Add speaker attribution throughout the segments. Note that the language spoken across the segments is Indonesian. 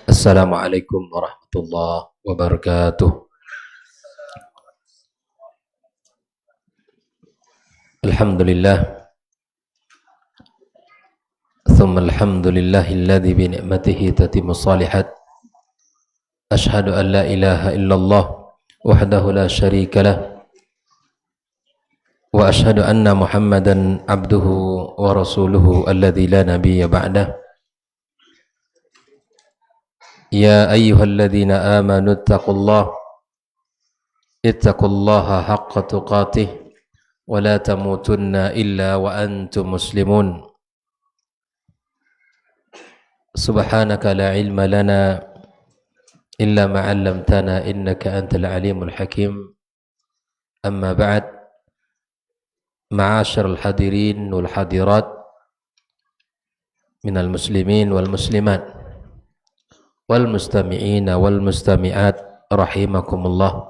Speaker 1: Assalamualaikum warahmatullahi wabarakatuh. Alhamdulillah, thumma alhamdulillahilladzi bi ni'matihi tatimmu shalihat. Ashhadu an la ilaha illallah wahdahu la syarika lah wa ashhadu anna Muhammadan abduhu wa rasuluhu alladzi la nabiyya ba'dah. Ya ayyuhalladzina amanu ittaqullaha haqqa tuqatih wa la tamutunna illa wa antum muslimun. Subhanaka la ilma lana illa ma 'allamtana innaka antal alimul hakim. Amma ba'd. Ma'asyiral hadirin wal hadirat minal muslimin wal muslimat wal mustami'ina wal mustami'at rahimakumullah.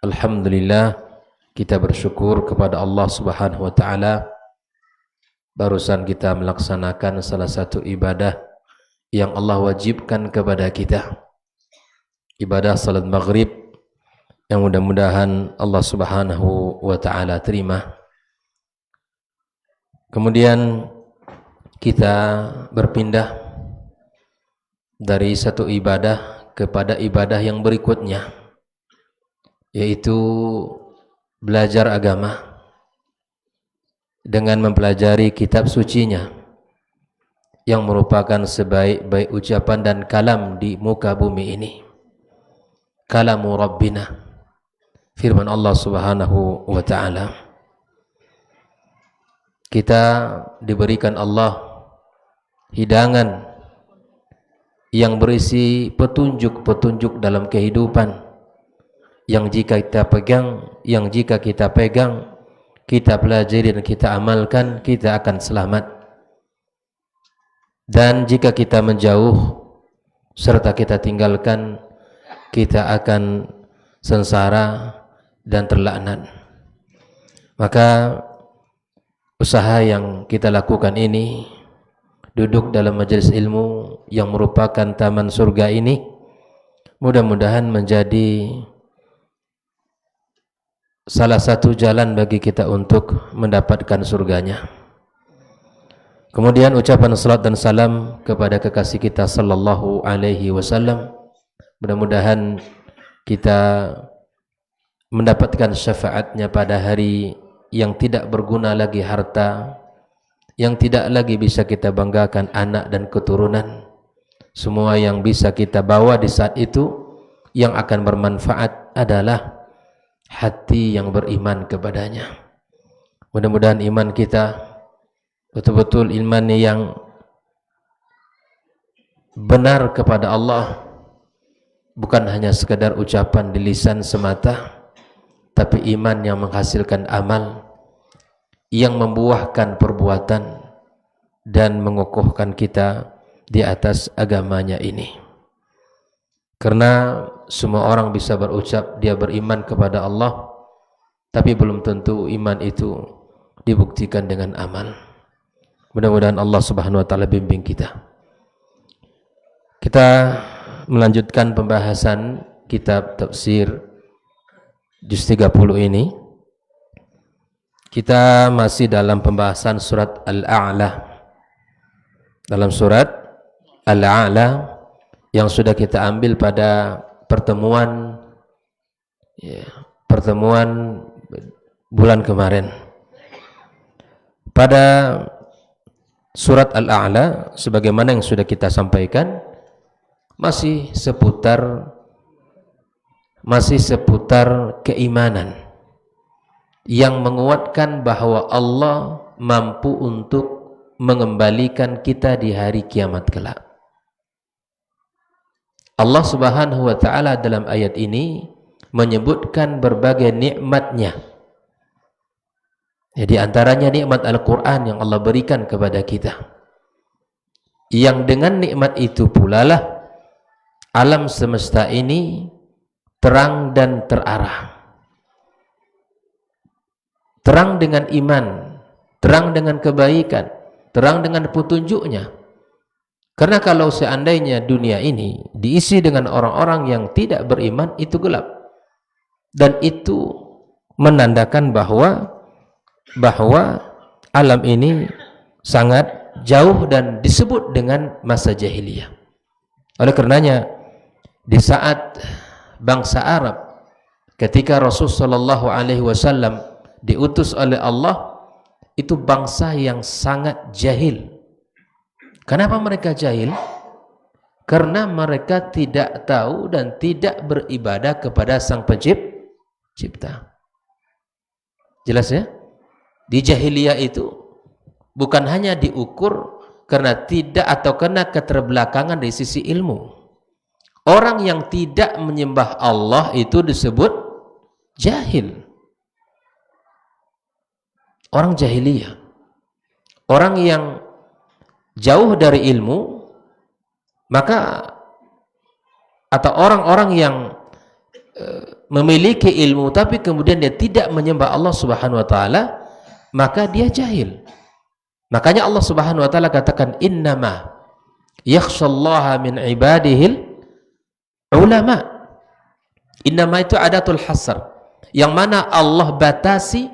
Speaker 1: Alhamdulillah, kita bersyukur kepada Allah Subhanahu wa taala. Barusan kita melaksanakan salah satu ibadah yang Allah wajibkan kepada kita, ibadah salat maghrib, yang mudah-mudahan Allah Subhanahu wa taala terima. Kemudian kita berpindah dari satu ibadah kepada ibadah yang berikutnya, yaitu belajar agama dengan mempelajari kitab sucinya yang merupakan sebaik-baik ucapan dan kalam di muka bumi ini. Kalamu Rabbina, firman Allah Subhanahu wa taala. Kita diberikan Allah hidangan yang berisi petunjuk-petunjuk dalam kehidupan, yang jika kita pegang, kita pelajari dan kita amalkan, kita akan selamat. Dan jika kita menjauh serta kita tinggalkan, kita akan sengsara dan terlaknat. Maka usaha yang kita lakukan ini, duduk dalam majelis ilmu yang merupakan taman surga ini, mudah-mudahan menjadi salah satu jalan bagi kita untuk mendapatkan surganya. Kemudian ucapan salat dan salam kepada kekasih kita sallallahu alaihi wasallam. Mudah-mudahan kita mendapatkan syafaatnya pada hari yang tidak berguna lagi harta, yang tidak lagi bisa kita banggakan anak dan keturunan. Semua yang bisa kita bawa di saat itu yang akan bermanfaat adalah hati yang beriman kepadanya. Mudah-mudahan iman kita betul-betul iman yang benar kepada Allah, bukan hanya sekadar ucapan di lisan semata, tapi iman yang menghasilkan amal, yang membuahkan perbuatan dan mengokohkan kita di atas agamanya ini. Karena semua orang bisa berucap dia beriman kepada Allah, tapi belum tentu iman itu dibuktikan dengan amal. Mudah-mudahan Allah Subhanahu wa taala bimbing kita. Kita melanjutkan pembahasan kitab tafsir juz 30 ini. Kita masih dalam pembahasan surat Al-A'la. Dalam surat Al-A'la yang sudah kita ambil pada pertemuan bulan kemarin. Pada surat Al-A'la, sebagaimana yang sudah kita sampaikan, masih seputar keimanan yang menguatkan bahwa Allah mampu untuk mengembalikan kita di hari kiamat kelak. Allah Subhanahu wa taala dalam ayat ini menyebutkan berbagai nikmatnya. Jadi antaranya nikmat Al-Quran yang Allah berikan kepada kita, yang dengan nikmat itu pula lah alam semesta ini terang dan terarah. Terang dengan iman, terang dengan kebaikan, terang dengan petunjuknya. Karena kalau seandainya dunia ini diisi dengan orang-orang yang tidak beriman, itu gelap. Dan itu menandakan bahwa alam ini sangat jauh dan disebut dengan masa jahiliyah. Oleh karenanya, di saat bangsa Arab ketika Rasulullah SAW diutus oleh Allah, itu bangsa yang sangat jahil. Kenapa mereka jahil? Karena mereka tidak tahu dan tidak beribadah kepada Sang Pencipta. Jelas ya? Di jahiliyah itu bukan hanya diukur karena tidak atau karena keterbelakangan dari sisi ilmu. Orang yang tidak menyembah Allah itu disebut jahil. Orang jahiliyah. Orang yang jauh dari ilmu, maka atau orang-orang yang memiliki ilmu tapi kemudian dia tidak menyembah Allah Subhanahu wa taala, maka dia jahil. Makanya Allah Subhanahu wa taala katakan innama yakhshallaha min ibadihil ulama. Innama itu adatul hasr, yang mana Allah batasi,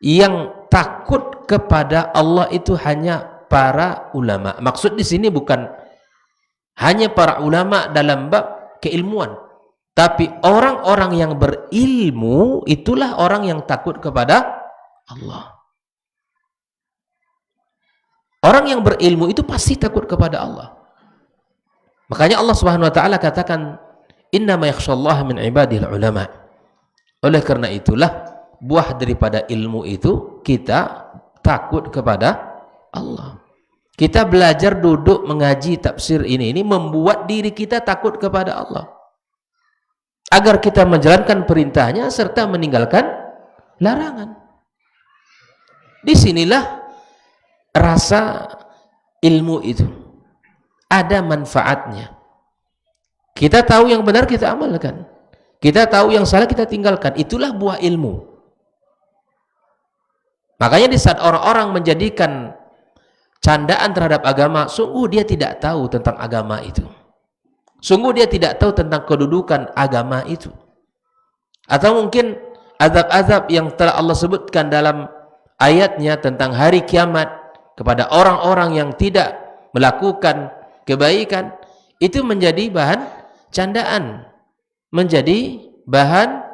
Speaker 1: yang takut kepada Allah itu hanya para ulama. Maksud di sini bukan hanya para ulama dalam bab keilmuan, tapi orang-orang yang berilmu itulah orang yang takut kepada Allah. Orang yang berilmu itu pasti takut kepada Allah. Makanya Allah Subhanahu wa taala katakan innama yakhshallaha min ibadil ulama. Oleh karena itulah buah daripada ilmu itu kita takut kepada Allah. Kita belajar duduk mengaji tafsir ini membuat diri kita takut kepada Allah, agar kita menjalankan perintahnya serta meninggalkan larangan. Disinilah rasa ilmu itu ada manfaatnya. Kita tahu yang benar, kita amalkan. Kita tahu yang salah, kita tinggalkan. Itulah buah ilmu. Makanya di saat orang-orang menjadikan candaan terhadap agama, sungguh dia tidak tahu tentang agama itu. Sungguh dia tidak tahu tentang kedudukan agama itu. Atau mungkin azab-azab yang telah Allah sebutkan dalam ayatnya tentang hari kiamat kepada orang-orang yang tidak melakukan kebaikan, itu menjadi bahan candaan, menjadi bahan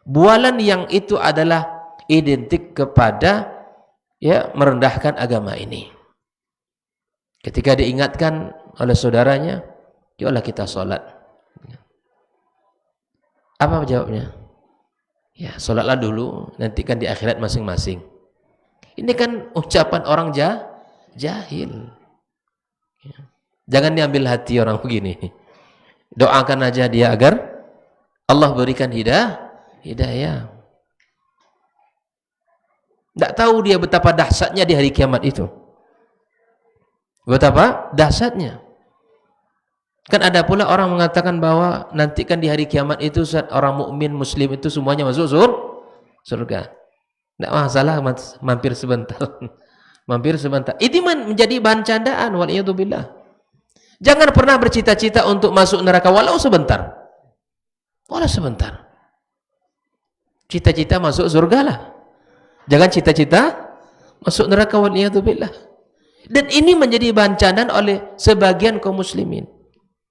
Speaker 1: bualan yang itu adalah identik kepada merendahkan agama ini. Ketika diingatkan oleh saudaranya, yolah kita sholat. Apa jawabnya? Ya, sholatlah dulu, nanti kan di akhirat masing-masing. Ini kan ucapan orang jahil. Jangan diambil hati orang begini. Doakan aja dia agar Allah berikan hidayah. Tidak tahu dia betapa dahsyatnya di hari kiamat itu. Betapa dahsyatnya. Kan ada pula orang mengatakan bahwa nanti kan di hari kiamat itu saat orang mukmin muslim itu semuanya masuk surga. Tidak masalah, mampir sebentar. Mampir sebentar. Itu menjadi bahan candaan, waliyadzubillah. Jangan pernah bercita-cita untuk masuk neraka walau sebentar. Walau sebentar. Cita-cita masuk surga lah. Jangan cita-cita masuk neraka, waliyadzubillah. Dan ini menjadi bahan candaan oleh sebagian kaum muslimin.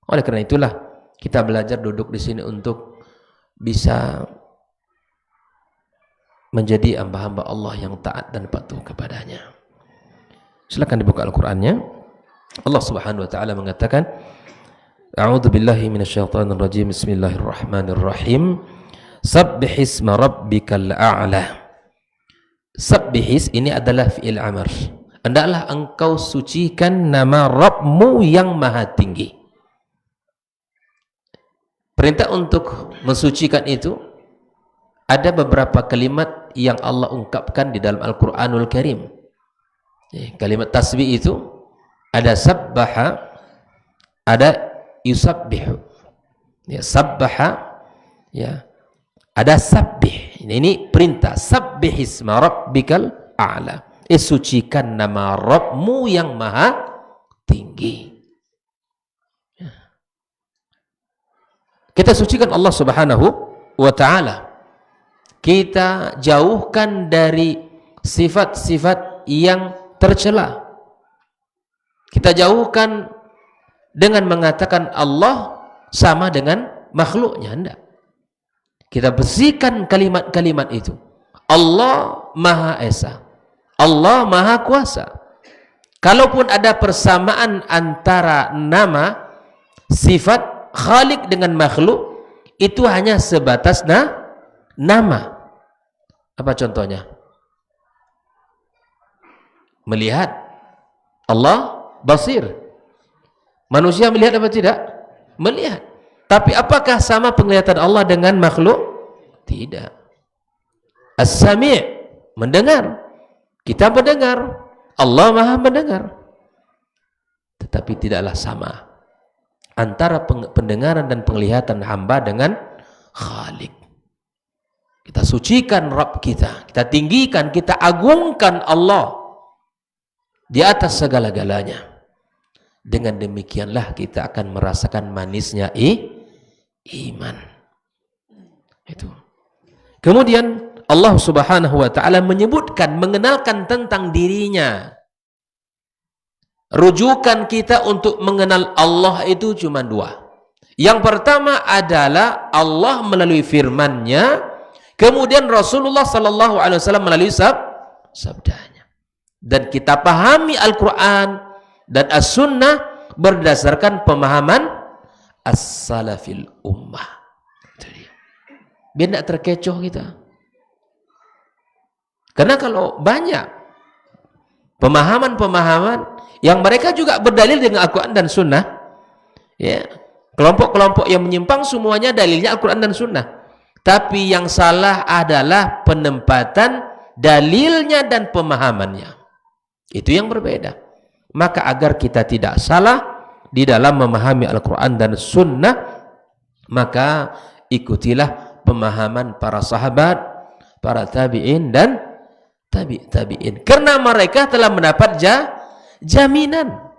Speaker 1: Oleh karena itulah kita belajar duduk di sini untuk bisa menjadi hamba-hamba Allah yang taat dan patuh kepadanya. Silakan dibuka Al-Qur'annya. Allah Subhanahu wa taala mengatakan, A'udzu billahi minasyaitonir rajim. Bismillahirrahmanirrahim. Sabbihisma rabbikal a'la. Sabbihis ini adalah fi'il amr. Hendaklah engkau sucikan nama Rabbmu yang maha tinggi. Perintah untuk mensucikan itu ada beberapa kalimat yang Allah ungkapkan di dalam Al-Quranul Karim. Kalimat tasbih itu ada sabbaha, ada yusabbihu. Sabbaha, ada sabbih. Ini perintah. Sabbihisma rabbikal a'la. Sucikan nama Rabbmu yang maha tinggi. Kita sucikan Allah Subhanahu wa ta'ala. Kita jauhkan dari sifat-sifat yang tercela. Kita jauhkan dengan mengatakan Allah sama dengan makhluknya. Tidak. Kita bersihkan kalimat-kalimat itu. Allah Maha Esa. Allah Maha Kuasa. Kalaupun ada persamaan antara nama, sifat Khalik dengan makhluk, itu hanya sebatas nama. Apa contohnya? Melihat. Allah basir. Manusia melihat apa tidak? Melihat. Tapi apakah sama penglihatan Allah dengan makhluk? Tidak. As-Sami', mendengar. Kita mendengar. Allah Maha mendengar. Tetapi tidaklah sama antara pendengaran dan penglihatan hamba dengan Khalik. Kita sucikan Rabb kita. Kita tinggikan, kita agungkan Allah di atas segala-galanya. Dengan demikianlah kita akan merasakan manisnya iman. Itu. Kemudian Allah Subhanahu wa ta'ala menyebutkan, mengenalkan tentang dirinya. Rujukan kita untuk mengenal Allah itu cuma dua. Yang pertama adalah Allah melalui firman-Nya, kemudian Rasulullah sallallahu alaihi wasallam melalui sabdanya. Dan kita pahami Al-Quran dan As-Sunnah berdasarkan pemahaman As-Salafil Ummah. Biar tidak terkecoh kita. Karena kalau banyak pemahaman-pemahaman yang mereka juga berdalil dengan Al-Quran dan Sunnah, ya, kelompok-kelompok yang menyimpang semuanya dalilnya Al-Quran dan Sunnah. Tapi yang salah adalah penempatan dalilnya dan pemahamannya. Itu yang berbeda. Maka agar kita tidak salah di dalam memahami Al-Quran dan Sunnah, maka ikutilah pemahaman para sahabat, para tabi'in dan tabi'in. Karena mereka telah mendapat jaminan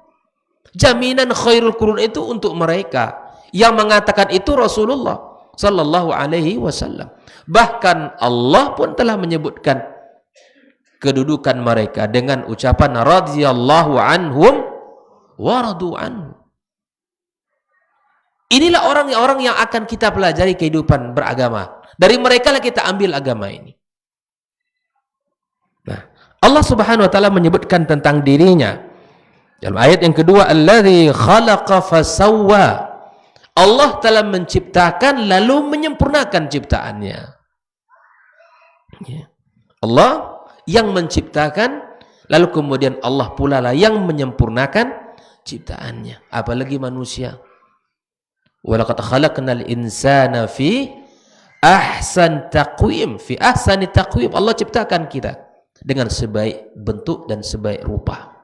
Speaker 1: khairul qurun itu untuk mereka. Yang mengatakan itu Rasulullah sallallahu alaihi wasallam. Bahkan Allah pun telah menyebutkan kedudukan mereka dengan ucapan radhiyallahu anhum wa radu anhu. Inilah orang-orang yang akan kita pelajari kehidupan beragama. Dari mereka lah kita ambil agama ini. Nah, Allah Subhanahu wa taala menyebutkan tentang dirinya dalam ayat yang kedua, allazi khalaqa fasawwa. Allah telah menciptakan lalu menyempurnakan ciptaannya. Allah yang menciptakan, lalu kemudian Allah pula lah yang menyempurnakan ciptaannya. Apalagi manusia. Walaqad khalaqnal insana fi ahsani taqwim. Fi ahsani taqwim. Allah ciptakan kita dengan sebaik bentuk dan sebaik rupa.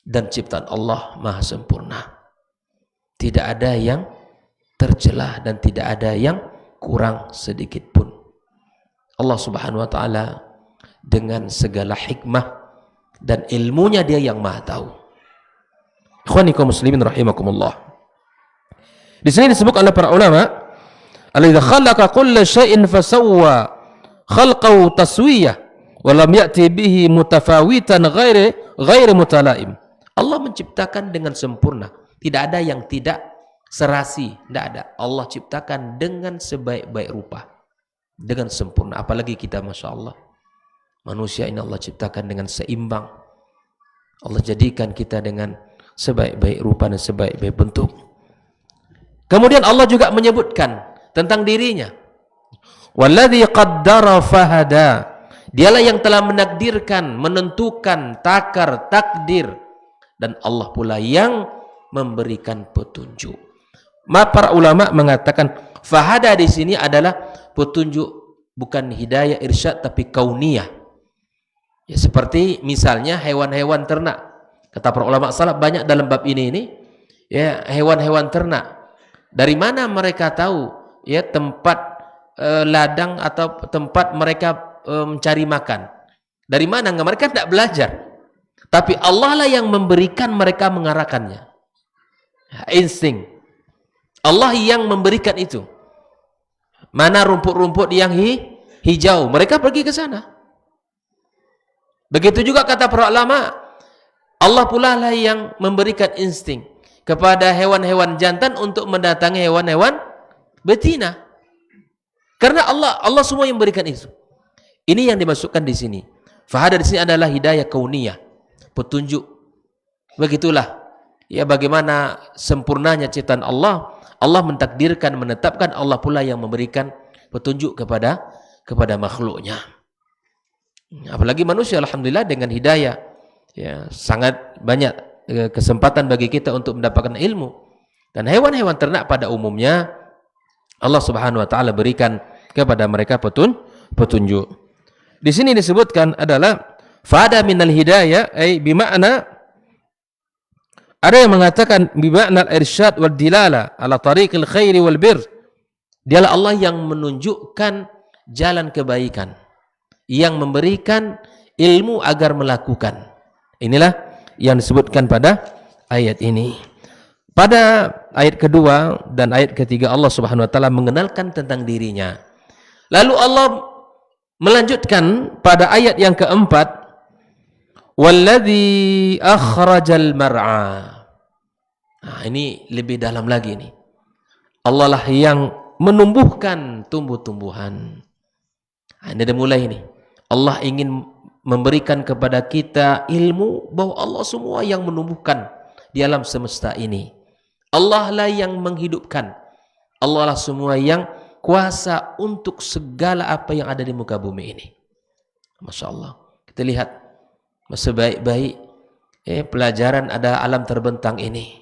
Speaker 1: Dan ciptaan Allah maha sempurna. Tidak ada yang tercelah dan tidak ada yang kurang sedikit pun. Allah Subhanahu wa taala dengan segala hikmah dan ilmunya dia yang maha tahu. Ikhwani kaum muslimin rahimakumullah. Di sini disebut oleh para ulama, alladzi khalaqa kulla syai'in fasawwa khalqahu taswiyah wa lam ya'ti bihi mutafawitan ghairi mutalaim. Allah menciptakan dengan sempurna. Tidak ada yang tidak serasi. Tidak ada. Allah ciptakan dengan sebaik-baik rupa. Dengan sempurna. Apalagi kita, Masya Allah. Manusia ini Allah ciptakan dengan seimbang. Allah jadikan kita dengan sebaik-baik rupa dan sebaik-baik bentuk. Kemudian Allah juga menyebutkan tentang dirinya. Walladzi qaddara fahada. Dialah yang telah menakdirkan, menentukan, takdir. Dan Allah pula yang memberikan petunjuk. Para ulama mengatakan fahada di sini adalah petunjuk, bukan hidayah irsyad tapi kauniyah. Ya, seperti misalnya hewan-hewan ternak. Kata para ulama salaf banyak dalam bab ini ya, hewan-hewan ternak. Dari mana mereka tahu ya tempat ladang atau tempat mereka mencari makan? Dari mana? Mereka tidak belajar. Tapi Allah lah yang memberikan mereka mengarahkannya. Insting. Allah yang memberikan itu. Mana rumput-rumput yang hijau, mereka pergi ke sana. Begitu juga kata para ulama, Allah pula lah yang memberikan insting kepada hewan-hewan jantan untuk mendatangi hewan-hewan betina. Karena Allah semua yang memberikan itu. Ini yang dimasukkan di sini. Fahada di sini adalah hidayah kauniyah, petunjuk. Begitulah ya bagaimana sempurnanya ciptaan Allah. Allah mentakdirkan, menetapkan, Allah pula yang memberikan petunjuk kepada makhluknya. Apalagi manusia, alhamdulillah dengan hidayah ya sangat banyak kesempatan bagi kita untuk mendapatkan ilmu. Dan hewan-hewan ternak pada umumnya Allah Subhanahu wa taala berikan kepada mereka petunjuk. Di sini disebutkan adalah fada minal hidayah ay bimakna, ada yang mengatakan bimakna al-irsyad wal dilala ala tariqil khairi wal bir. Dialah Allah yang menunjukkan jalan kebaikan, yang memberikan ilmu agar melakukan. Inilah yang disebutkan pada ayat ini. Pada ayat kedua dan ayat ketiga Allah Subhanahu wa taala mengenalkan tentang dirinya. Lalu Allah melanjutkan pada ayat yang keempat, walladzi akhrajal mar'a. Nah, ini lebih dalam lagi nih. Allah lah yang menumbuhkan tumbuh-tumbuhan. Nah, ini dah mulai nih. Allah ingin memberikan kepada kita ilmu bahwa Allah semua yang menumbuhkan di alam semesta ini. Allah lah yang menghidupkan. Allah lah semua yang kuasa untuk segala apa yang ada di muka bumi ini. Masya Allah. Kita lihat sebaik-baik pelajaran ada alam terbentang ini.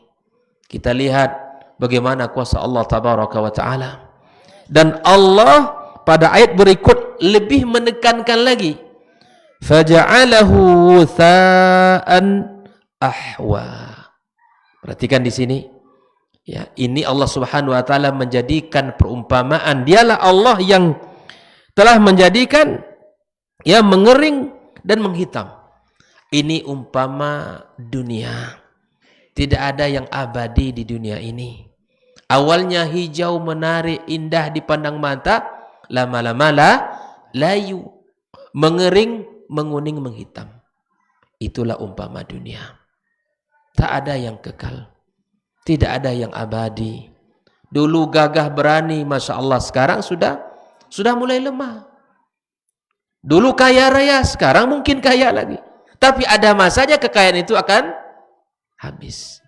Speaker 1: Kita lihat bagaimana kuasa Allah tabaraka wa ta'ala. Dan Allah pada ayat berikut lebih menekankan lagi. Faja'alahu tha'an ahwa. Perhatikan di sini. Ya, ini Allah Subhanahu wa taala menjadikan perumpamaan. Dialah Allah yang telah menjadikan ya mengering dan menghitam. Ini umpama dunia. Tidak ada yang abadi di dunia ini. Awalnya hijau, menarik, indah dipandang mata, lama-lama layu, mengering, menguning, menghitam. Itulah umpama dunia. Tak ada yang kekal. Tidak ada yang abadi. Dulu gagah berani, Masya Allah. Sekarang sudah mulai lemah. Dulu kaya raya, sekarang mungkin kaya lagi. Tapi ada masanya kekayaan itu akan habis.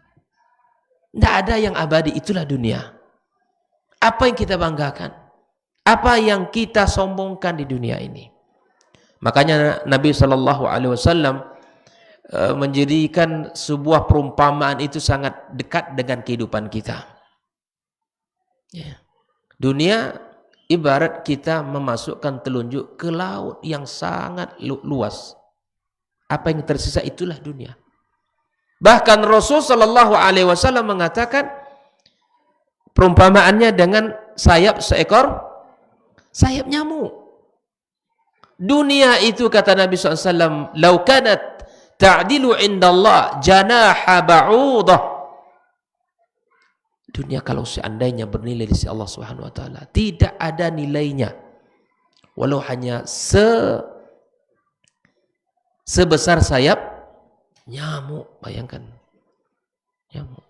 Speaker 1: Tidak ada yang abadi, itulah dunia. Apa yang kita banggakan? Apa yang kita sombongkan di dunia ini? Makanya Nabi SAW menjadikan sebuah perumpamaan itu sangat dekat dengan kehidupan kita. Ya. Dunia ibarat kita memasukkan telunjuk ke laut yang sangat luas. Apa yang tersisa itulah dunia. Bahkan Rasul sallallahu alaihi wasallam mengatakan perumpamaannya dengan seekor sayap nyamuk. Dunia itu kata Nabi SAW, "Lau kanat ta'dilu indallah janaha ba'udah." Dunia kalau seandainya bernilai di sisi Allah Subhanahu wa taala, tidak ada nilainya. Walau hanya sebesar sayap nyamuk, bayangkan. Nyamuk.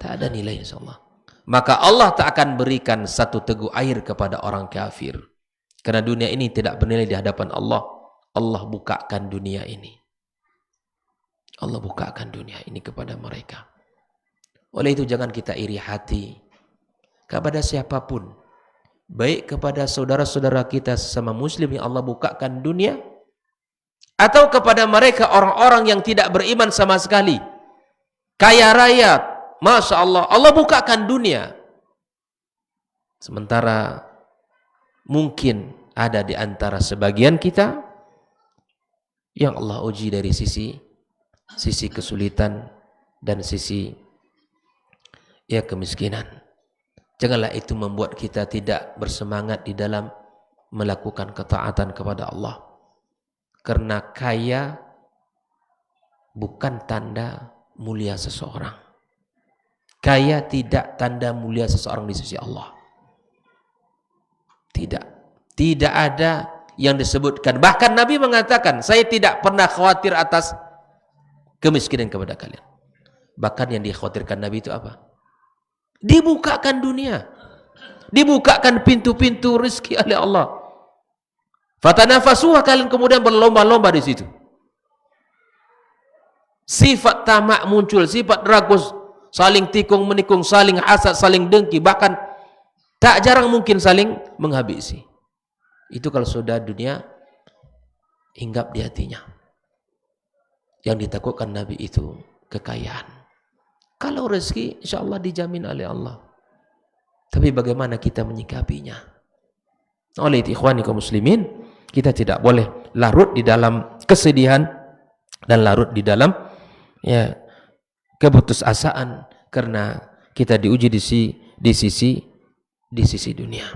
Speaker 1: Tak ada nilai insyaallah. Maka Allah tak akan berikan satu teguk air kepada orang kafir. Karena dunia ini tidak bernilai di hadapan Allah. Allah bukakan dunia ini. Allah bukakan dunia ini kepada mereka. Oleh itu jangan kita iri hati kepada siapapun. Baik kepada saudara-saudara kita sesama muslim yang Allah bukakan dunia, atau kepada mereka orang-orang yang tidak beriman sama sekali. Kaya raya, Masya Allah, Allah bukakan dunia. Sementara mungkin ada di antara sebagian kita yang Allah uji dari sisi kesulitan dan sisi ya kemiskinan. Janganlah itu membuat kita tidak bersemangat di dalam melakukan ketaatan kepada Allah. Karena kaya bukan tanda mulia seseorang. Kaya tidak tanda mulia seseorang di sisi Allah. Tidak. Tidak ada yang disebutkan. Bahkan Nabi mengatakan, saya tidak pernah khawatir atas kemiskinan kepada kalian. Bahkan yang dikhawatirkan Nabi itu apa? Dibukakan dunia. Dibukakan pintu-pintu rezeki oleh Allah. Fatanafasuha, kalian kemudian berlomba-lomba di situ. Sifat tamak muncul, sifat ragus, saling tikung menikung, saling hasad, saling dengki, bahkan tak jarang mungkin saling menghabisi. Itu kalau sudah dunia hinggap di hatinya. Yang ditakutkan Nabi itu kekayaan. Kalau rezeki insya Allah dijamin oleh Allah. Tapi bagaimana kita menyikapinya? Oleh itu ikhwani kaum muslimin, kita tidak boleh larut di dalam kesedihan dan larut di dalam keputusasaan karena kita diuji di sisi dunia.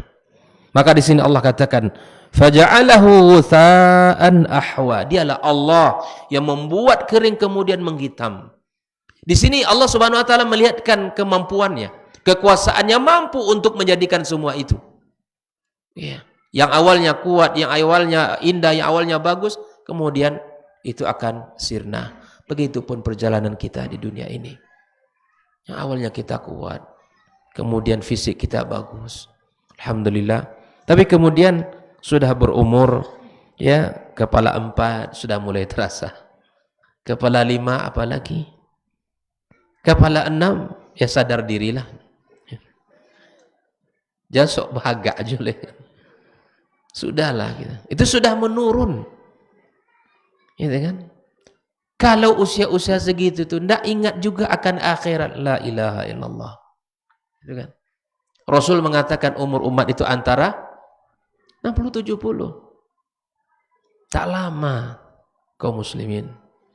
Speaker 1: Maka di sini Allah katakan, faja'alahu tha'an ahwa. Dialah Allah yang membuat kering kemudian menghitam. Di sini Allah Subhanahu wa taala melihatkan kemampuannya, kekuasaannya, mampu untuk menjadikan semua itu. Ya. Yang awalnya kuat, yang awalnya indah, yang awalnya bagus, kemudian itu akan sirna. Begitupun perjalanan kita di dunia ini. Yang awalnya kita kuat, kemudian fisik kita bagus, alhamdulillah. Tapi kemudian sudah berumur, ya, kepala 4 sudah mulai terasa. Kepala 5 apalagi? Kepala 6 ya sadar dirilah. Jangan sok bahagia aja leh. Sudahlah gitu. Itu sudah menurun. Gitu kan? Kalau usia-usia segitu tuh ndak ingat juga akan akhirat, la ilaha illallah. Gitu kan? Rasul mengatakan umur umat itu antara 60-70. Tak lama kaum muslimin.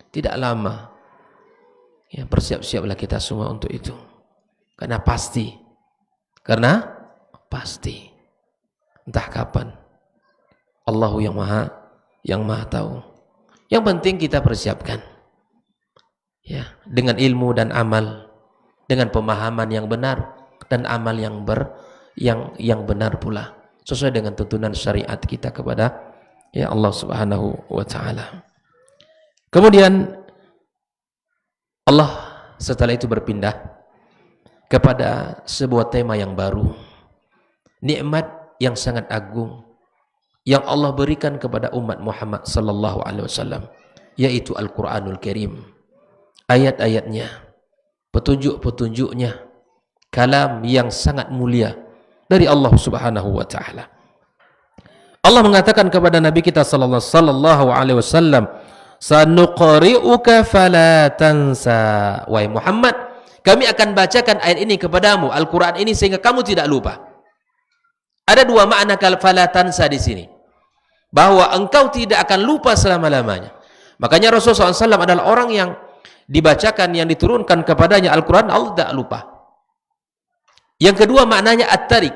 Speaker 1: Tidak lama. Ya, bersiap-siaplah kita semua untuk itu. Karena pasti. Entah kapan. Allahu yang maha tahu. Yang penting kita persiapkan. Ya, dengan ilmu dan amal, dengan pemahaman yang benar dan amal yang benar pula, sesuai dengan tuntunan syariat kita kepada ya Allah Subhanahu wa taala. Kemudian Allah setelah itu berpindah kepada sebuah tema yang baru. Nikmat yang sangat agung yang Allah berikan kepada umat Muhammad sallallahu alaihi wasallam, yaitu Al-Qur'anul Karim. Ayat-ayatnya, petunjuk-petunjuknya, kalam yang sangat mulia dari Allah Subhanahu wa taala. Allah mengatakan kepada Nabi kita sallallahu alaihi wasallam, "Sanuqri'uka fala tansa." Wahai Muhammad, kami akan bacakan ayat ini kepadamu, Al-Qur'an ini, sehingga kamu tidak lupa. Ada dua makna fala tansa di sini. Bahwa engkau tidak akan lupa selama-lamanya. Makanya Rasulullah SAW adalah orang yang dibacakan, yang diturunkan kepadanya Al-Quran, Allah tidak lupa. Yang kedua maknanya at-tarik,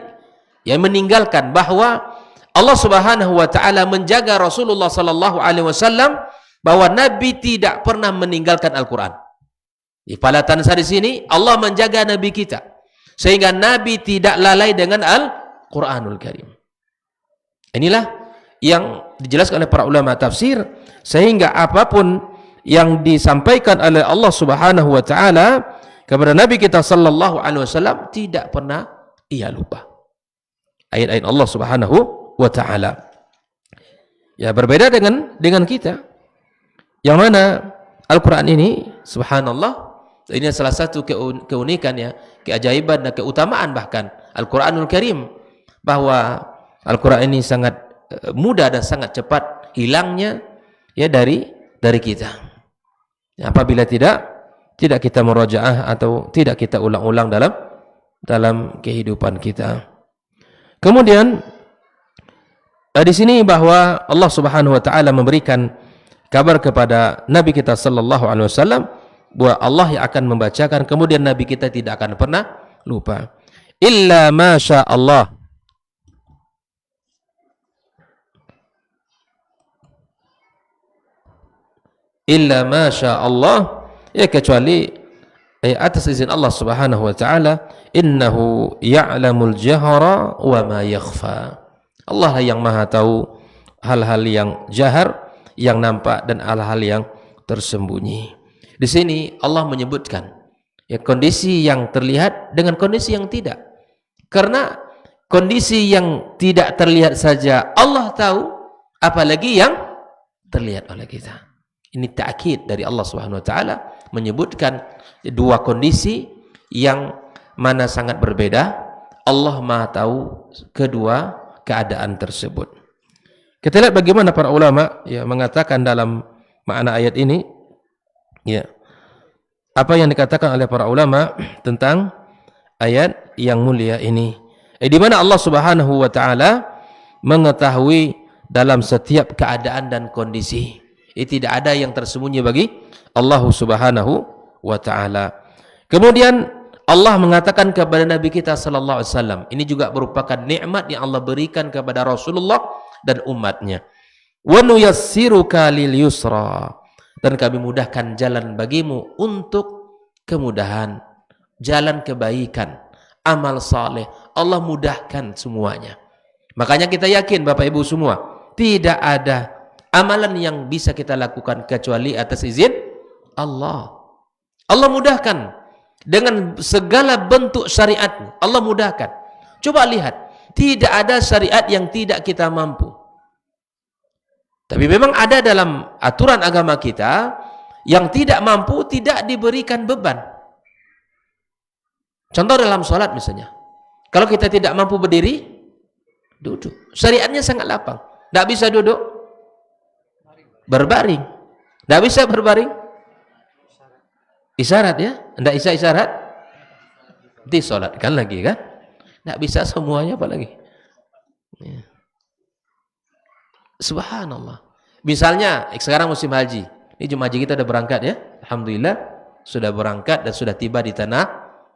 Speaker 1: yang meninggalkan, bahwa Allah Subhanahu wa taala menjaga Rasulullah sallallahu alaihi wasallam, bahwa Nabi tidak pernah meninggalkan Al-Quran. Di palatansa di sini Allah menjaga Nabi kita sehingga Nabi tidak lalai dengan Al-Quranul Karim. Inilah yang dijelaskan oleh para ulama tafsir, sehingga apapun yang disampaikan oleh Allah Subhanahu wa taala kepada Nabi kita sallallahu alaihi wasallam tidak pernah ia lupa. Ayat-ayat Allah Subhanahu wa taala. Ya, berbeda dengan kita. Yang mana Al-Qur'an ini subhanallah, ini salah satu keunikan, ya, keajaiban dan keutamaan bahkan Al-Qur'anul Karim, bahwa Al-Qur'an ini sangat mudah dan sangat cepat hilangnya ya dari kita. Ya, apabila tidak kita murajaah atau tidak kita ulang-ulang dalam kehidupan kita. Kemudian di sini bahwa Allah Subhanahu wa taala memberikan kabar kepada Nabi kita sallallahu alaihi wasallam bahwa Allah yang akan membacakan, kemudian Nabi kita tidak akan pernah lupa. Illa masya Allah. illa ma sya Allah, ya kecuali atas izin Allah Subhanahu wa taala, innahu ya'lamul jahra wa ma yakhfa. Allah lah yang maha tahu hal-hal yang jahar, yang nampak, dan hal-hal yang tersembunyi. Di sini Allah menyebutkan ya kondisi yang terlihat dengan kondisi yang tidak. Karena kondisi yang tidak terlihat saja Allah tahu, apalagi yang terlihat oleh kita. Ini ta'kid dari Allah Subhanahu wa taala menyebutkan dua kondisi yang mana sangat berbeda. Allah Maha tahu kedua keadaan tersebut. Kita lihat bagaimana para ulama ya mengatakan dalam makna ayat ini, ya. Apa yang dikatakan oleh para ulama tentang ayat yang mulia ini. Di mana Allah Subhanahu wa taala mengetahui dalam setiap keadaan dan kondisi. Tidak ada yang tersembunyi bagi Allah Subhanahu wa taala. Kemudian Allah mengatakan kepada Nabi kita sallallahu alaihi wasallam, ini juga merupakan nikmat yang Allah berikan kepada Rasulullah dan umatnya. Wa nuyassiruka lil yusra, dan kami mudahkan jalan bagimu untuk kemudahan, jalan kebaikan, amal saleh. Allah mudahkan semuanya. Makanya kita yakin Bapak Ibu semua, tidak ada amalan yang bisa kita lakukan kecuali atas izin Allah. Allah mudahkan dengan segala bentuk syariat. Allah mudahkan. Coba lihat, tidak ada syariat yang tidak kita mampu. Tapi memang ada dalam aturan agama kita yang tidak mampu tidak diberikan beban. Contoh dalam sholat misalnya, kalau kita tidak mampu berdiri, duduk. Syariatnya sangat lapang. Tidak bisa duduk, berbaring. Tidak bisa berbaring, isyarat ya. Tidak bisa isyarat, disolatkan lagi kan. Tidak bisa semuanya apalagi ya. Subhanallah. Misalnya sekarang musim haji, ini jemaah haji kita sudah berangkat ya, alhamdulillah sudah berangkat dan sudah tiba di tanah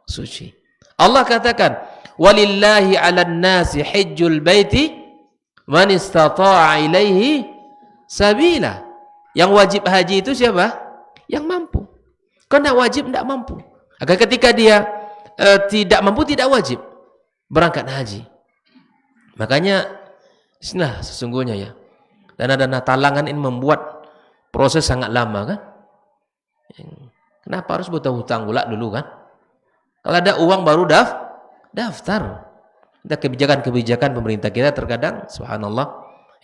Speaker 1: suci. Allah katakan, walillahi 'alan nasi hajjul baiti man istata'a ilaihi sabila. Yang wajib haji itu siapa? Yang mampu. Karena wajib tidak mampu. Agar ketika dia tidak mampu, tidak wajib berangkat haji. Makanya inilah sesungguhnya ya, dana-dana talangan ini membuat proses sangat lama kan. Kenapa harus hutang pula dulu kan? Kalau ada uang baru daftar. Ada kebijakan-kebijakan pemerintah kita terkadang subhanallah,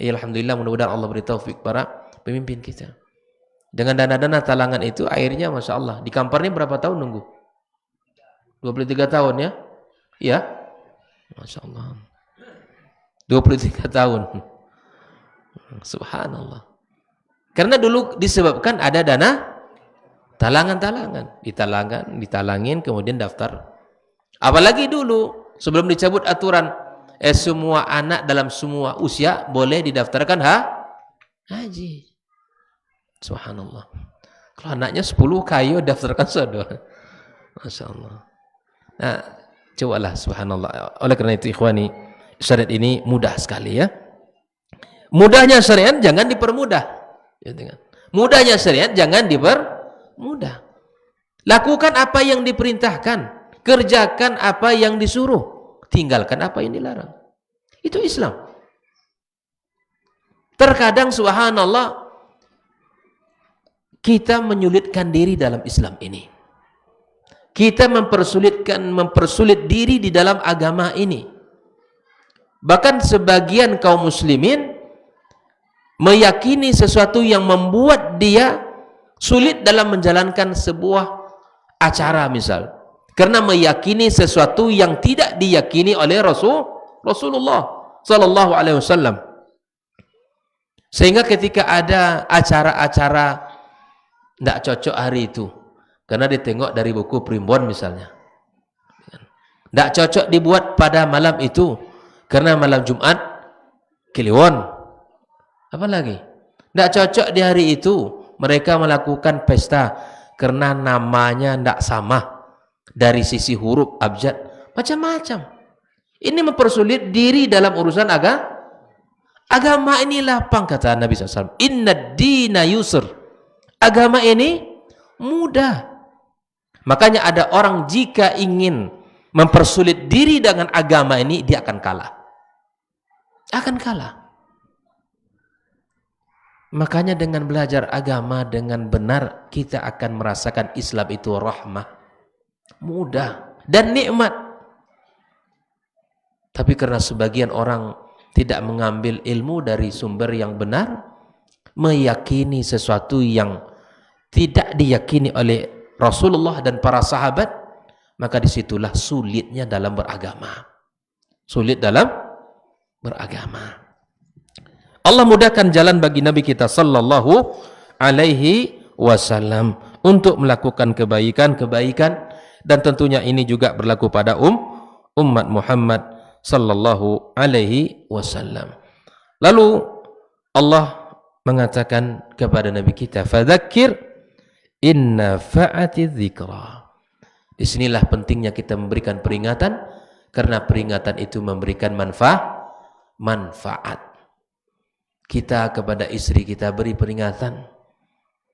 Speaker 1: ya alhamdulillah, mudah-mudahan Allah beri taufik para pemimpin kita. Dengan dana-dana talangan itu akhirnya Masya Allah, di Kampar ini berapa tahun nunggu? 23 tahun ya? Ya? Masya Allah, 23 tahun. Subhanallah. Karena dulu disebabkan ada dana talangan-talangan, ditalangin kemudian daftar. Apalagi dulu sebelum dicabut aturan semua anak dalam semua usia boleh didaftarkan haji. Subhanallah. Kalau anaknya 10 kayu daftarkan sudah. Masya Allah. Nah, cobalah subhanallah. Oleh karena itu ikhwani, syariat ini mudah sekali ya. Mudahnya syariat jangan dipermudah. Mudahnya syariat jangan dipermudah. Lakukan apa yang diperintahkan, kerjakan apa yang disuruh, tinggalkan apa yang dilarang. Itu Islam. Terkadang subhanallah kita menyulitkan diri dalam Islam ini. Kita mempersulit diri di dalam agama ini. Bahkan sebagian kaum muslimin meyakini sesuatu yang membuat dia sulit dalam menjalankan sebuah acara misal. Karena meyakini sesuatu yang tidak diyakini oleh Rasulullah sallallahu alaihi wasallam. Sehingga ketika ada acara-acara tidak cocok hari itu, karena ditengok dari buku primbon misalnya, tidak cocok dibuat pada malam itu, karena malam Jumat Kliwon. Apa lagi? Tidak cocok di hari itu mereka melakukan pesta, karena namanya tidak sama dari sisi huruf abjad, macam-macam. Ini mempersulit diri dalam urusan agama ini lapang, kata Nabi SAW. Inna dina yusr. Agama ini mudah. Makanya ada orang jika ingin mempersulit diri dengan agama ini, dia akan kalah. Akan kalah. Makanya dengan belajar agama dengan benar, kita akan merasakan Islam itu rahmah, mudah dan nikmat. Tapi karena sebagian orang tidak mengambil ilmu dari sumber yang benar, meyakini sesuatu yang tidak diyakini oleh Rasulullah dan para sahabat, maka disitulah sulitnya dalam beragama. Sulit dalam beragama. Allah mudahkan jalan bagi Nabi kita sallallahu alaihi wasallam untuk melakukan kebaikan-kebaikan, dan tentunya ini juga berlaku pada umat Muhammad sallallahu alaihi wasallam. Lalu Allah mengatakan kepada Nabi kita, fadzakir inna fa'ati dzikra. Disinilah pentingnya kita memberikan peringatan, karena peringatan itu memberikan manfaat. Kita kepada istri kita beri peringatan,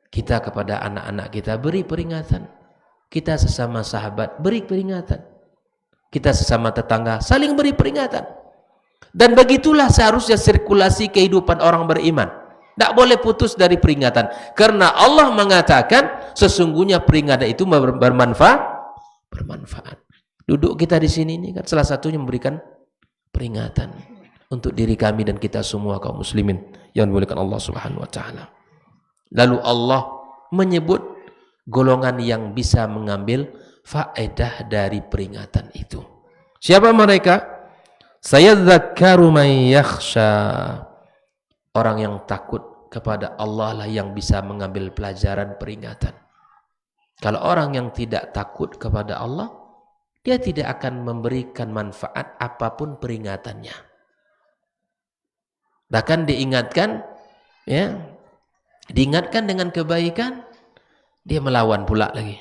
Speaker 1: kita kepada anak-anak kita beri peringatan, kita sesama sahabat beri peringatan, kita sesama tetangga saling beri peringatan. Dan begitulah seharusnya sirkulasi kehidupan orang beriman. Tidak boleh putus dari peringatan, karena Allah mengatakan sesungguhnya peringatan itu bermanfaat. Duduk kita di sini ini kan salah satunya memberikan peringatan untuk diri kami dan kita semua kaum muslimin yang dimuliakan Allah Subhanahu wa taala. Lalu Allah menyebut golongan yang bisa mengambil faedah dari peringatan itu. Siapa mereka? Sayadzakkaru man yakhsha. Orang yang takut kepada Allah lah yang bisa mengambil pelajaran peringatan. Kalau orang yang tidak takut kepada Allah, dia tidak akan memberikan manfaat apapun peringatannya. Bahkan diingatkan, ya, diingatkan dengan kebaikan, dia melawan pula lagi.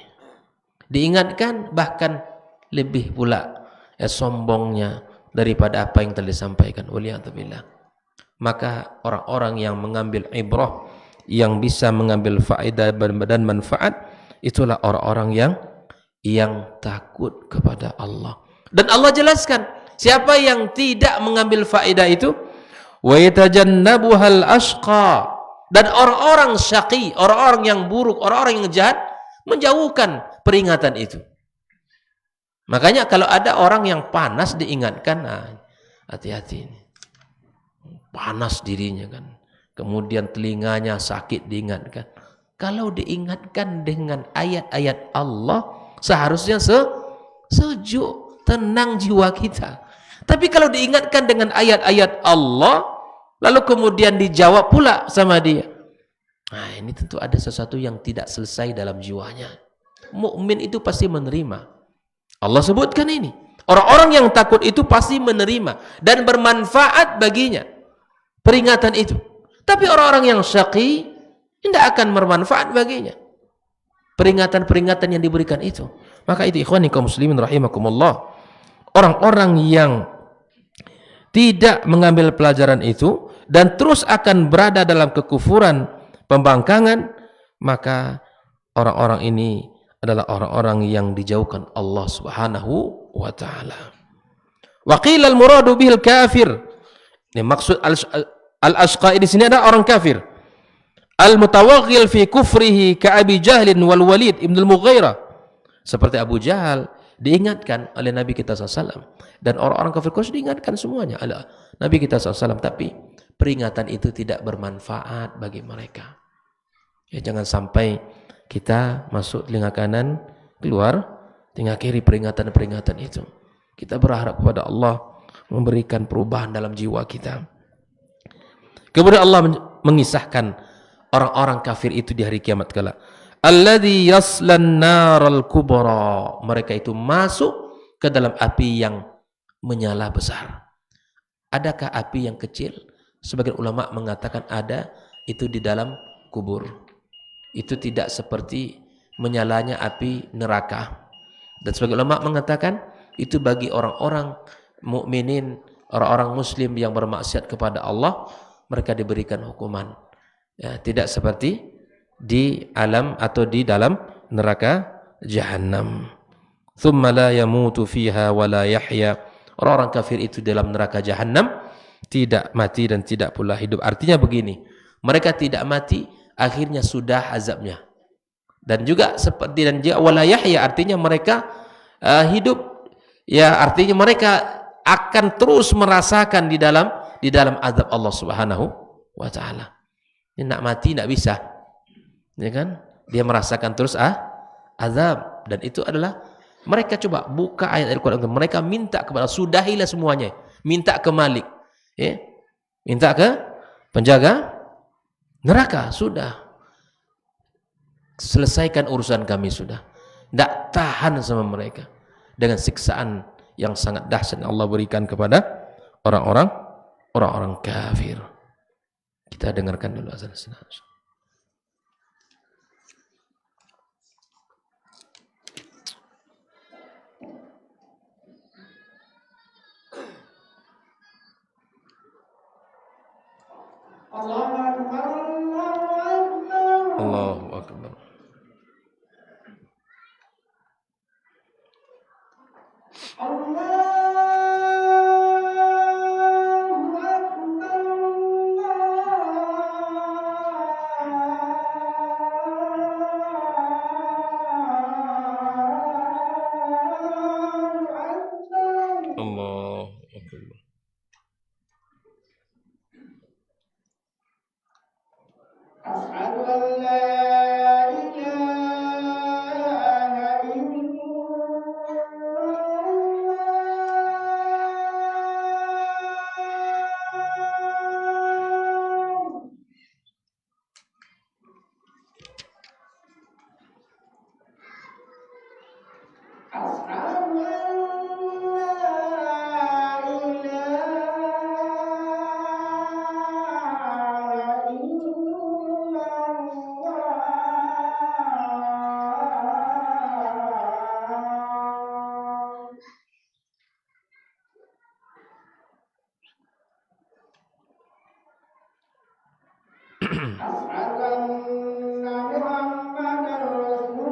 Speaker 1: Diingatkan bahkan lebih pula sombongnya daripada apa yang telah disampaikan. Waliyadzubillah. Maka orang-orang yang mengambil ibrah, yang bisa mengambil faedah dan manfaat, itulah orang-orang yang takut kepada Allah. Dan Allah jelaskan, siapa yang tidak mengambil faedah itu, wa yatajannabuhal ashqa, dan orang-orang syaqi, orang-orang yang buruk, orang-orang yang jahat menjauhkan peringatan itu. Makanya kalau ada orang yang panas diingatkan, hati-hati ini. Panas dirinya kan. Kemudian telinganya sakit diingatkan. Kalau diingatkan dengan ayat-ayat Allah, seharusnya sejuk, tenang jiwa kita. Tapi kalau diingatkan dengan ayat-ayat Allah, lalu kemudian dijawab pula sama dia, nah ini tentu ada sesuatu yang tidak selesai dalam jiwanya. Mukmin itu pasti menerima. Allah sebutkan ini. Orang-orang yang takut itu pasti menerima dan bermanfaat baginya peringatan itu. Tapi orang-orang yang syaqi tidak akan bermanfaat baginya peringatan-peringatan yang diberikan itu. Maka itu ikhwani kaum muslimin rahimakumullah, orang-orang yang tidak mengambil pelajaran itu dan terus akan berada dalam kekufuran, pembangkangan, maka orang-orang ini adalah orang-orang yang dijauhkan Allah Subhanahu wa taala. Wa qila al-muradu bihil kafir. Ini maksud al-ashqa di sini ada orang kafir. Al-mutawaghil fi kufrihi ka Abi Jahl wal Walid ibn al-Mughirah. Seperti Abu Jahal diingatkan oleh Nabi kita SAW, dan orang-orang kafir Quraisy diingatkan semuanya oleh Nabi kita SAW, tapi peringatan itu tidak bermanfaat bagi mereka. Ya, jangan sampai kita masuk telinga kanan, keluar telinga kiri peringatan-peringatan itu. Kita berharap kepada Allah memberikan perubahan dalam jiwa kita. Kemudian Allah mengisahkan orang-orang kafir itu di hari kiamat kala. Alladzi yaslan naral kubra. Mereka itu masuk ke dalam api yang menyala besar. Adakah api yang kecil? Sebagian ulama mengatakan ada, itu di dalam kubur. Itu tidak seperti menyalanya api neraka. Dan sebagian ulama mengatakan itu bagi orang-orang mukminin, orang-orang muslim yang bermaksiat kepada Allah, mereka diberikan hukuman. Ya, tidak seperti di alam atau di dalam neraka Jahannam. Thumma la yamutu fiha wa la yahya. Orang-orang kafir itu dalam neraka Jahannam tidak mati dan tidak pula hidup. Artinya begini, mereka tidak mati, akhirnya sudah azabnya. Dan juga seperti dan juga wala yahya, artinya mereka hidup, ya artinya mereka akan terus merasakan di dalam azab Allah Subhanahu wa taala. Dia nak mati tidak bisa. Ya kan? Dia merasakan terus azab, dan itu adalah mereka coba buka ayat Al-Qur'an, mereka minta kepada sudahilah semuanya, minta ke Malik, ya. Minta ke penjaga neraka, sudah. Selesaikan urusan kami sudah. Tidak tahan sama mereka dengan siksaan yang sangat dahsyat yang Allah berikan kepada orang-orang kafir. Kita dengarkan dulu azan senar. Allahu Akbar. Allahu Akbar.
Speaker 2: Asyhadu an la ilaha illallah. Asyhadu an la ilaha illallah. Asyhadu anna Muhammadar Rasulullah. Asyhadu anna Muhammadar Rasulullah.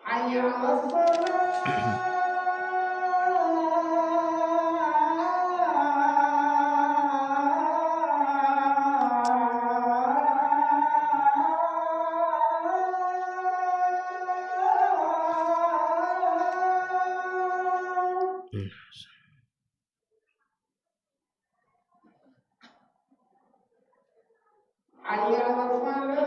Speaker 2: Hayya 'alas shalah. Hayya 'alas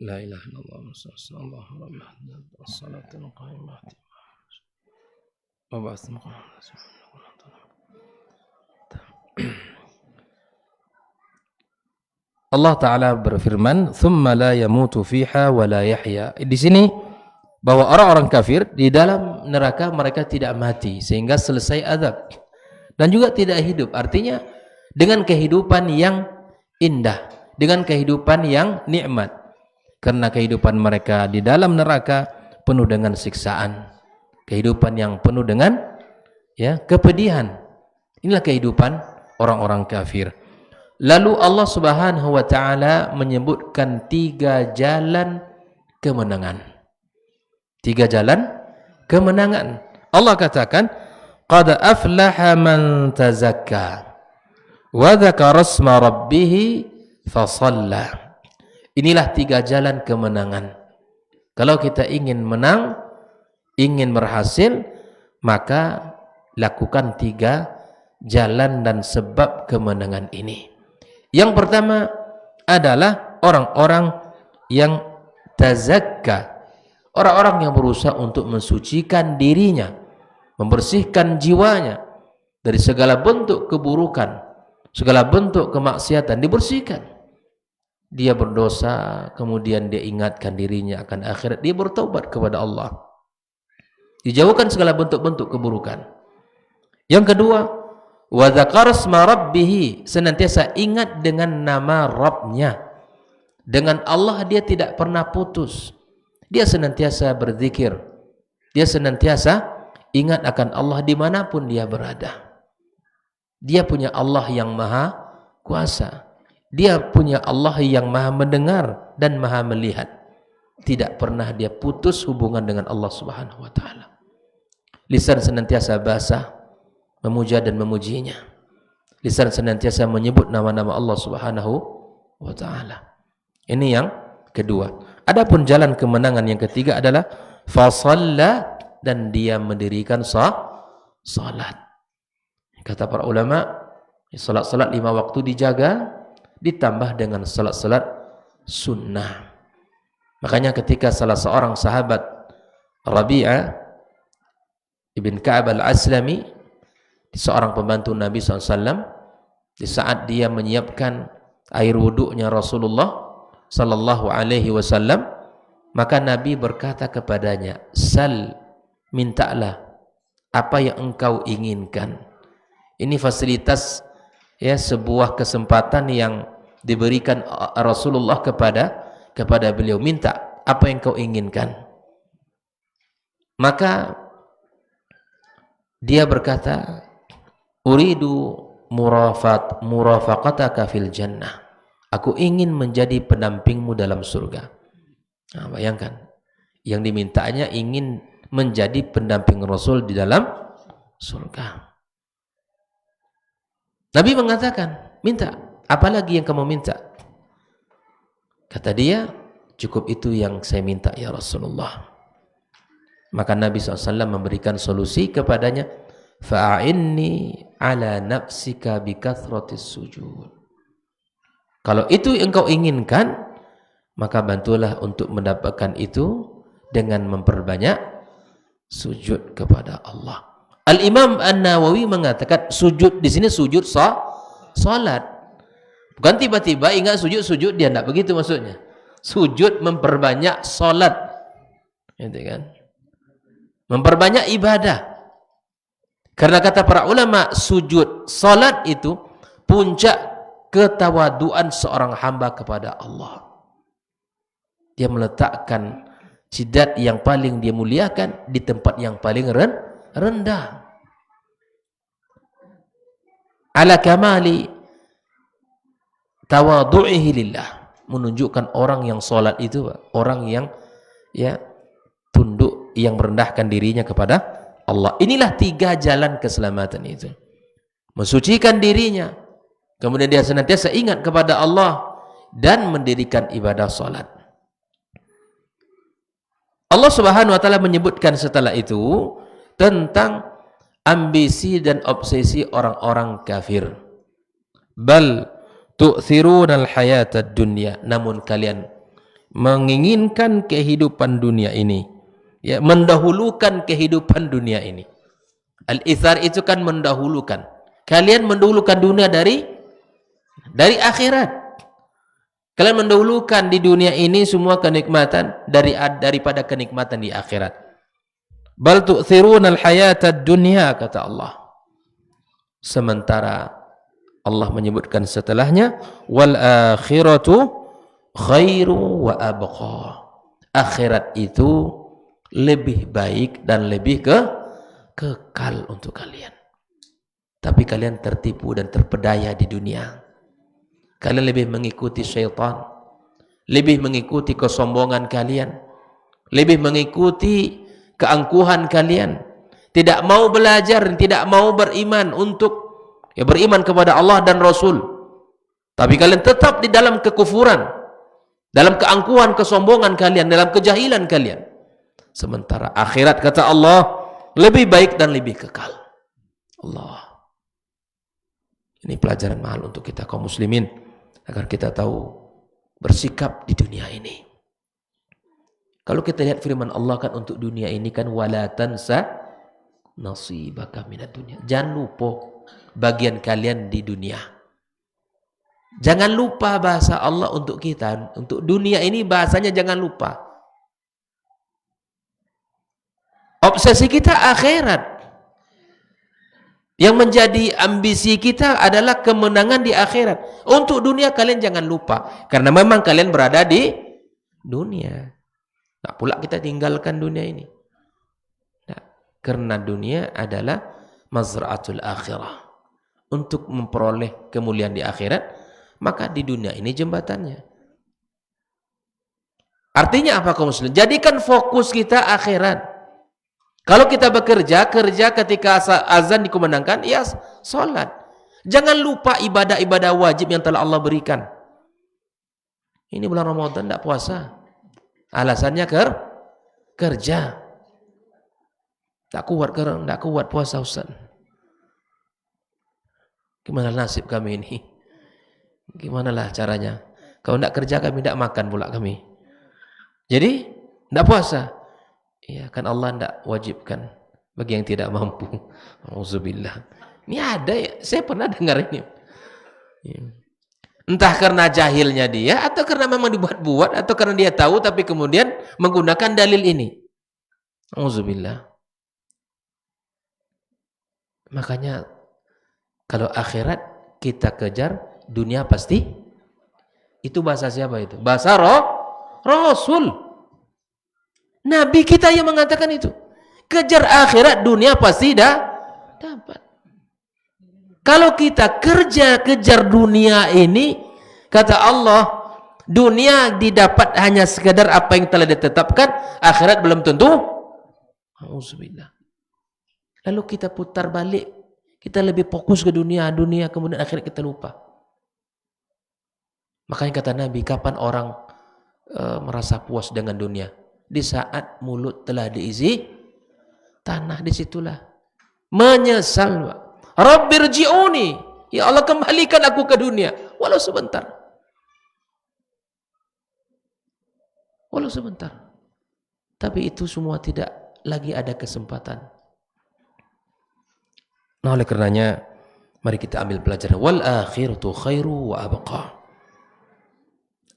Speaker 1: La ilaha illallah sallallahu alaihi wasallam as-salatul qa'imah wa ba'ats Allah Ta'ala berfirman, "Tsumma la yamutu fiha wa la yahya." Di sini bahwa orang-orang kafir di dalam neraka mereka tidak mati sehingga selesai azab dan juga tidak hidup. Artinya dengan kehidupan yang indah, dengan kehidupan yang nikmat. Karena kehidupan mereka di dalam neraka penuh dengan siksaan. Kehidupan yang penuh dengan kepedihan. Inilah kehidupan orang-orang kafir. Lalu Allah Subhanahu wa taala menyebutkan 3 jalan kemenangan. 3 jalan kemenangan. Allah katakan, "Qad aflaha man tazakka wa dzakara isma rabbih fasalla." Inilah 3 jalan kemenangan. Kalau kita ingin menang, ingin berhasil, maka lakukan 3 jalan dan sebab kemenangan ini. Yang pertama adalah orang-orang yang tazakka, orang-orang yang berusaha untuk mensucikan dirinya, membersihkan jiwanya dari segala bentuk keburukan, segala bentuk kemaksiatan, dibersihkan. Dia berdosa, kemudian dia ingatkan dirinya akan akhirat, dia bertaubat kepada Allah, dijauhkan segala bentuk-bentuk keburukan. Yang kedua, wa dzakara isma rabbih, senantiasa ingat dengan nama Rabbnya. Dengan Allah dia tidak pernah putus, dia senantiasa berzikir, dia senantiasa ingat akan Allah dimanapun dia berada. Dia punya Allah yang maha kuasa, dia punya Allah yang maha mendengar dan maha melihat. Tidak pernah dia putus hubungan dengan Allah Subhanahu wa taala. Lisan senantiasa basah memuja dan memujinya. Lisan senantiasa menyebut nama-nama Allah Subhanahu wa taala. Ini yang kedua. Adapun jalan kemenangan yang ketiga adalah fasalla, dan dia mendirikan salat. Kata para ulama, salat-salat 5 waktu dijaga ditambah dengan salat-salat sunnah. Makanya ketika salah seorang sahabat Rabi'ah ibn Ka'ab al-Aslami, seorang pembantu Nabi SAW, di saat dia menyiapkan air wuduknya Rasulullah sallallahu alaihi wasallam, maka Nabi berkata kepadanya, "Sal, mintalah apa yang engkau inginkan." Ini fasilitas sebuah kesempatan yang diberikan Rasulullah kepada beliau, minta apa yang kau inginkan. Maka dia berkata, "Uridu murafaqataka fil jannah." Aku ingin menjadi pendampingmu dalam surga. Nah, bayangkan, yang dimintanya ingin menjadi pendamping Rasul di dalam surga. Nabi mengatakan, "Minta, apalagi yang kamu minta?" Kata dia, "Cukup itu yang saya minta ya Rasulullah." Maka Nabi SAW memberikan solusi kepadanya, "Fa'inni ala nafsika bikathratis sujud." Kalau itu yang engkau inginkan, maka bantulah untuk mendapatkan itu dengan memperbanyak sujud kepada Allah. Al-Imam An-Nawawi mengatakan sujud di sini sujud salat. Bukan tiba-tiba ingat sujud dia, tidak begitu maksudnya. Sujud memperbanyak salat. Gitu kan? Memperbanyak ibadah. Karena kata para ulama, sujud salat itu puncak ketawaduan seorang hamba kepada Allah. Dia meletakkan Zat yang paling dia muliakan di tempat yang paling rendah. Ala kamali tawadhu'ihi lillah, menunjukkan orang yang salat itu orang yang ya tunduk, yang merendahkan dirinya kepada Allah. Inilah 3 jalan keselamatan itu. Mensucikan dirinya, kemudian dia senantiasa ingat kepada Allah, dan mendirikan ibadah salat. Allah Subhanahu wa taala menyebutkan setelah itu tentang ambisi dan obsesi orang-orang kafir. Bal tu'thirunal hayatad dunya, namun kalian menginginkan kehidupan dunia ini, ya, mendahulukan kehidupan dunia ini. Al-ithar itu kan mendahulukan. Kalian mendahulukan dunia dari akhirat. Kalian mendahulukan di dunia ini semua kenikmatan daripada kenikmatan di akhirat. Bal tu'thirunal hayatad dunya, kata Allah. Sementara Allah menyebutkan setelahnya, wal akhiratu khairu wa abqa. Akhirat itu lebih baik dan lebih kekal untuk kalian. Tapi kalian tertipu dan terpedaya di dunia. Kalian lebih mengikuti syaitan, lebih mengikuti kesombongan kalian, lebih mengikuti keangkuhan kalian. Tidak mau belajar, tidak mau beriman beriman kepada Allah dan Rasul. Tapi kalian tetap di dalam kekufuran, dalam keangkuhan, kesombongan kalian, dalam kejahilan kalian. Sementara akhirat, kata Allah, lebih baik dan lebih kekal. Allah. Ini pelajaran mahal untuk kita kaum muslimin, agar kita tahu bersikap di dunia ini. Kalau kita lihat firman Allah kan untuk dunia ini kan, wala tansa nasibaka minad dunya. Jangan lupa bagian kalian di dunia. Jangan lupa bahasa Allah untuk kita, untuk dunia ini bahasanya jangan lupa. Obsesi kita akhirat. Yang menjadi ambisi kita adalah kemenangan di akhirat. Untuk dunia kalian jangan lupa, karena memang kalian berada di dunia. Tak pula kita tinggalkan dunia ini. Nah, karena dunia adalah mazra'atul akhirah. Untuk memperoleh kemuliaan di akhirat, maka di dunia ini jembatannya. Artinya apa kaum muslim? Jadikan fokus kita akhirat. Kalau kita bekerja, kerja ketika azan dikumandangkan, ya salat. Jangan lupa ibadah-ibadah wajib yang telah Allah berikan. Ini bulan Ramadan tidak puasa. Alasannya kerja. Tak kuat puasa, Ustaz. Gimana nasib kami ini? Gimana lah caranya? Kalau tidak kerja kami tidak makan pula kami. Jadi tidak puasa. Ya kan Allah tidak wajibkan bagi yang tidak mampu. Auzubillah. Ini ada ya, saya pernah dengar ini. Ya. Entah karena jahilnya dia, atau karena memang dibuat-buat, atau karena dia tahu tapi kemudian menggunakan dalil ini. Auzubillah. Makanya kalau akhirat kita kejar, dunia pasti. Itu bahasa siapa itu? Bahasa Rasul. Nabi kita yang mengatakan itu. Kejar akhirat, dunia pasti dapat. Kalau kita kejar dunia ini, kata Allah, dunia didapat hanya sekadar apa yang telah ditetapkan, akhirat belum tentu. Auzubillah. Lalu kita putar balik, kita lebih fokus ke dunia, kemudian akhirat kita lupa. Makanya kata Nabi, kapan orang merasa puas dengan dunia? Di saat mulut telah diisi tanah, disitulah menyesal. Rabbirji'uni, ya Allah kembalikan aku ke dunia, walau sebentar. Walau sebentar. Tapi itu semua tidak lagi ada kesempatan. Nah, oleh karenanya mari kita ambil pelajaran. Wal akhiratu khairu wa abqa.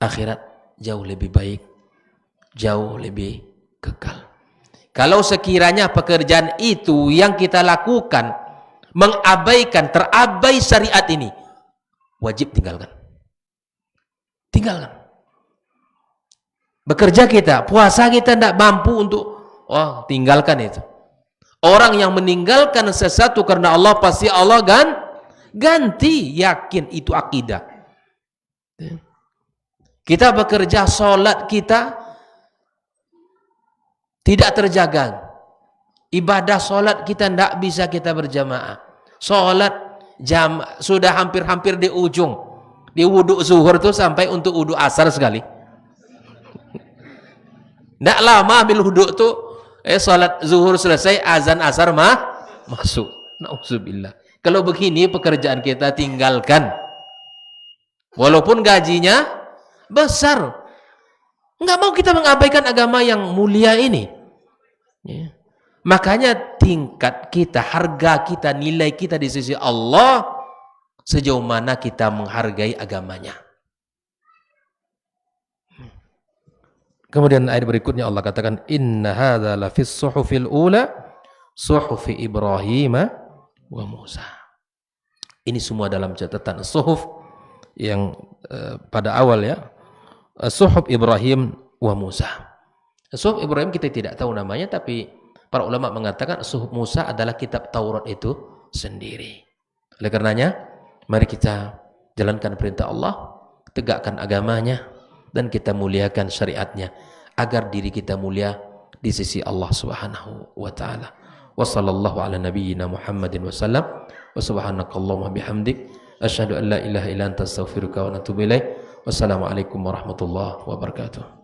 Speaker 1: Akhirat jauh lebih baik, jauh lebih kekal. Kalau sekiranya pekerjaan itu yang kita lakukan mengabaikan, terabai syariat ini, wajib tinggalkan. Tinggalkan. Bekerja kita, puasa kita tidak mampu untuk tinggalkan itu. Orang yang meninggalkan sesuatu karena Allah pasti Allah ganti, yakin, itu akidah. Kita bekerja, sholat kita tidak terjaga. Ibadah sholat kita tidak bisa kita berjamaah. Sholat sudah hampir-hampir di ujung. Di wudhu zuhur itu sampai untuk wudhu asar sekali. Tidak lama ambil wudhu itu, sholat zuhur selesai, azan asar masuk. Na'udzubillah. Kalau begini pekerjaan kita tinggalkan. Walaupun gajinya besar. Nggak mau kita mengabaikan agama yang mulia ini. Ya. Makanya tingkat kita, harga kita, nilai kita di sisi Allah sejauh mana kita menghargai agamanya. Kemudian ayat berikutnya Allah katakan, inna hadza lafis suhufil ula suhufi Ibrahim wa Musa. Ini semua dalam catatan suhuf yang pada awal ya, suhuf Ibrahim wa Musa. Suhuf Ibrahim kita tidak tahu namanya, tapi para ulama mengatakan suhuf Musa adalah kitab Taurat itu sendiri. Oleh karenanya, mari kita jalankan perintah Allah, tegakkan agamanya, dan kita muliakan syariatnya, agar diri kita mulia di sisi Allah Subhanahu wa ta'ala. Wa sallallahu ala nabiyyina Muhammadin wa sallam, wa subhanakallahumma bihamdik, asyhadu an la ilaha illa anta astaghfiruka wa atubu ilaik. Wassalamualaikum warahmatullahi wabarakatuh.